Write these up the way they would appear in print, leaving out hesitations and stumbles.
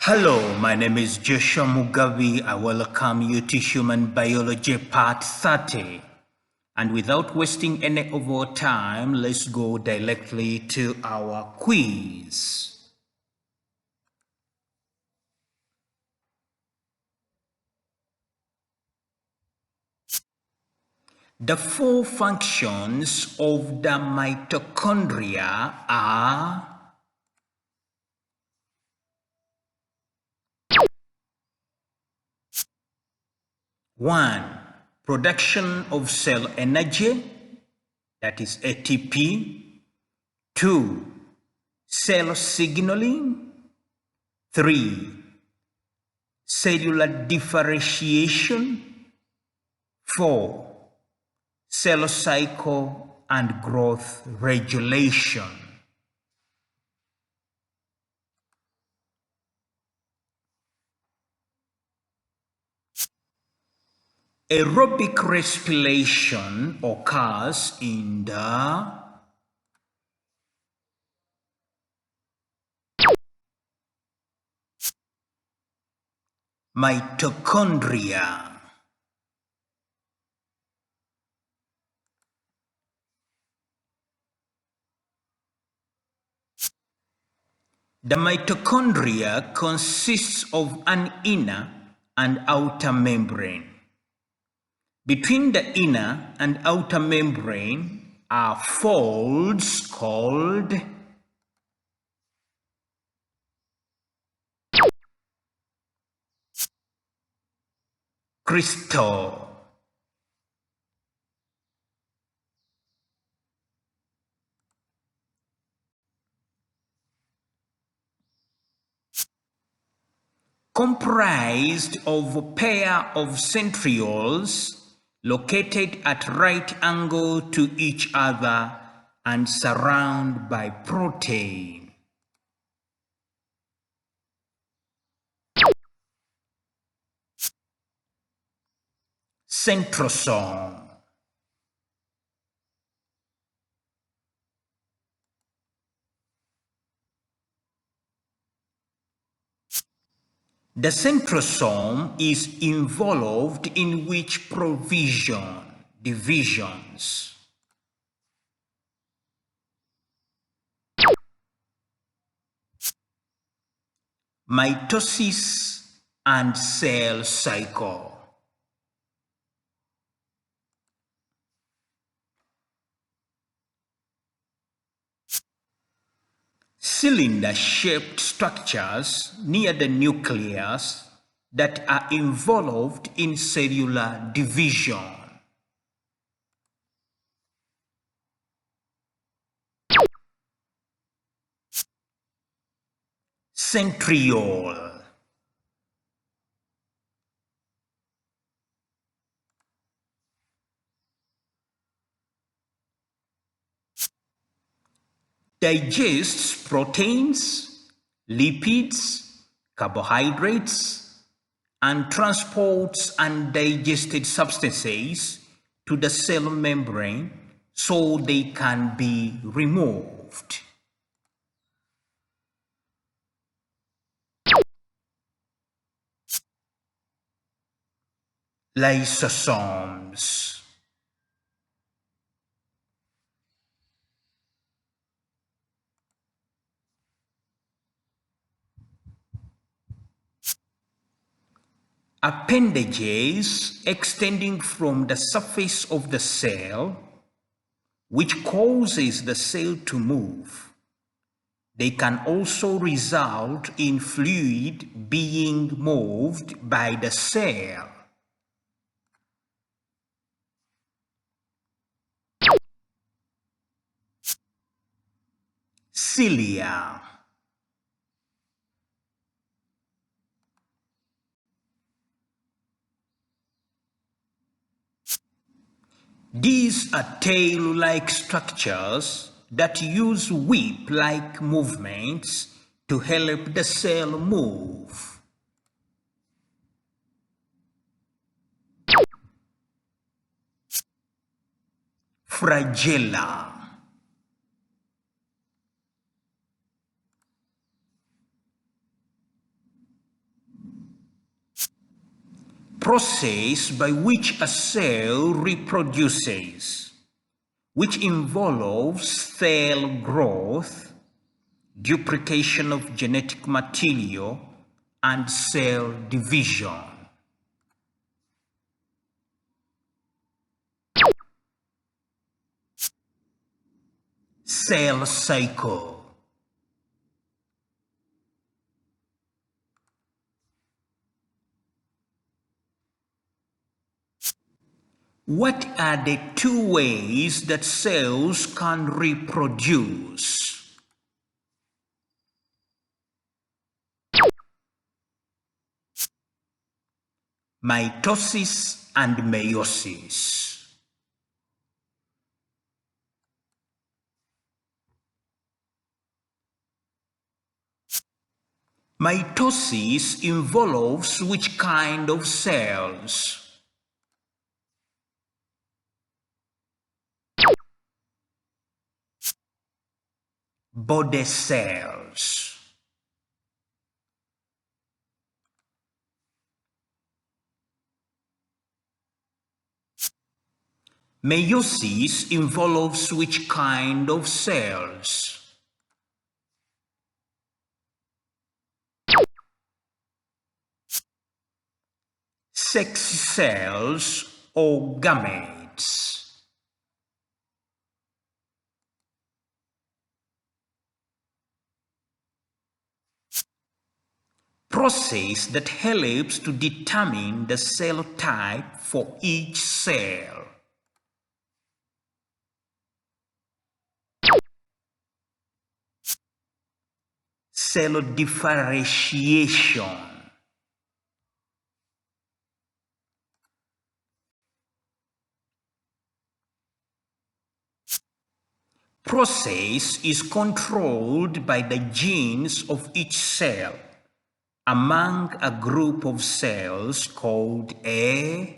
Hello, my name is Joshua Mugabi. I welcome you to Human Biology Part 30. And without wasting any of our time, let's go directly to our quiz. The four functions of the mitochondria are: 1. Production of cell energy, that is ATP. 2. Cell signaling. 3. Cellular differentiation. 4. Cell cycle and growth regulation. Aerobic respiration occurs in the mitochondria. The mitochondria consists of an inner and outer membrane. Between the inner and outer membrane are folds called crystal. Comprised of a pair of centrioles located at right angle to each other and surrounded by protein. Centrosome. The centrosome is involved in which divisions? Mitosis and cell cycle. Cylinder-shaped structures near the nucleus that are involved in cellular division. Centriole. Digests proteins, lipids, carbohydrates, and transports undigested substances to the cell membrane so they can be removed. Lysosomes. Appendages extending from the surface of the cell, which causes the cell to move. They can also result in fluid being moved by the cell. Cilia. These are tail-like structures that use whip-like movements to help the cell move. Flagella. process by which a cell reproduces, which involves cell growth, duplication of genetic material, and cell division. Cell cycle. What are the two ways that cells can reproduce? Mitosis and meiosis. Mitosis involves which kind of cells? Body cells. Meiosis involves which kind of cells? Sex cells or gametes. Process that helps to determine the cell type for each cell. Cell differentiation. Process is controlled by the genes of each cell among a group of cells called a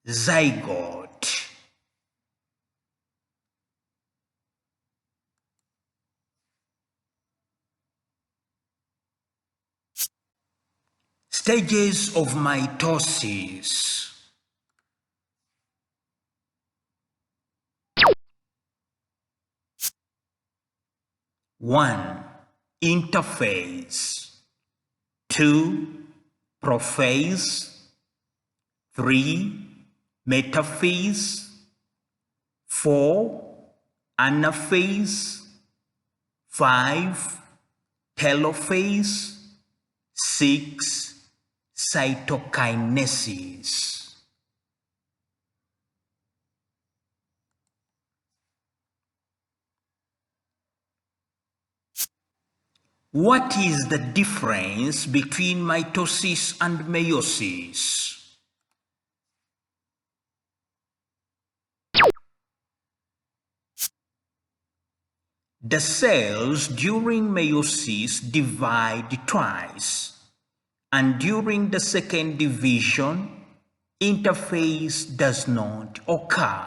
zygote. Stages of mitosis. 1. Interphase. 2. Prophase. 3. Metaphase. 4. Anaphase. 5. Telophase. 6. Cytokinesis. What is the difference between mitosis and meiosis? The cells during meiosis divide twice, and during the second division, interphase does not occur.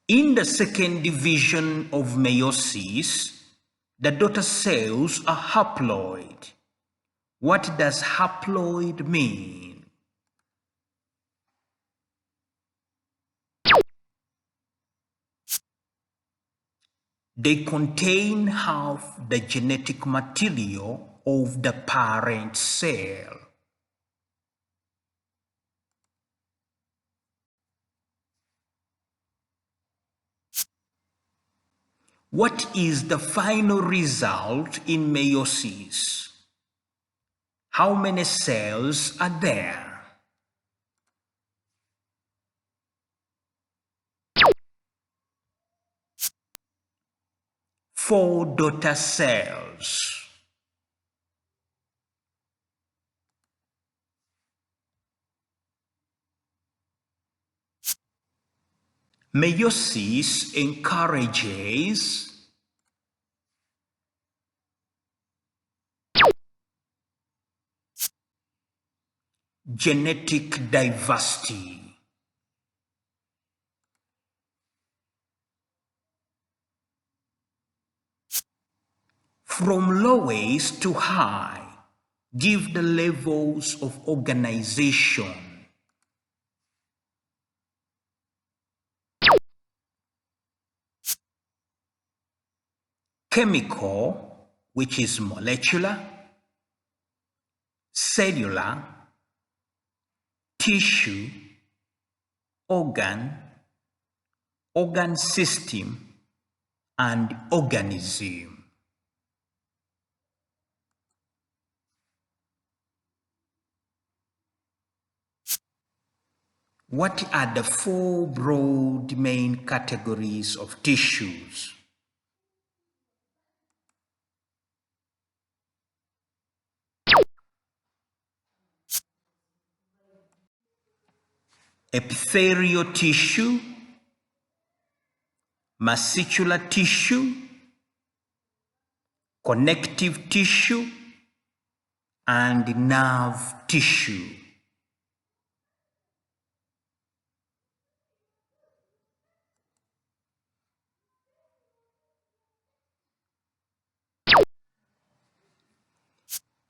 In the second division of meiosis, the daughter cells are haploid. What does haploid mean? They contain half the genetic material of the parent cell. What is the final result in meiosis? How many cells are there? 4 daughter cells. Meiosis encourages genetic diversity. From lowest to high, give the levels of organization. Chemical, which is molecular, cellular, tissue, organ system, and organism. What are the four broad main categories of tissues? Epithelial tissue, muscular tissue, connective tissue, and nerve tissue.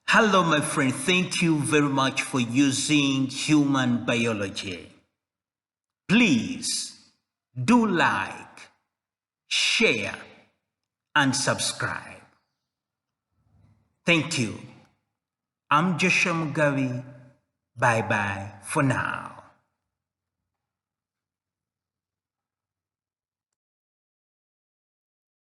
Hello, my friend. Thank you very much for using human biology. Please do like, share, and subscribe. Thank you. I'm Joshua Mugabi. Bye-bye for now.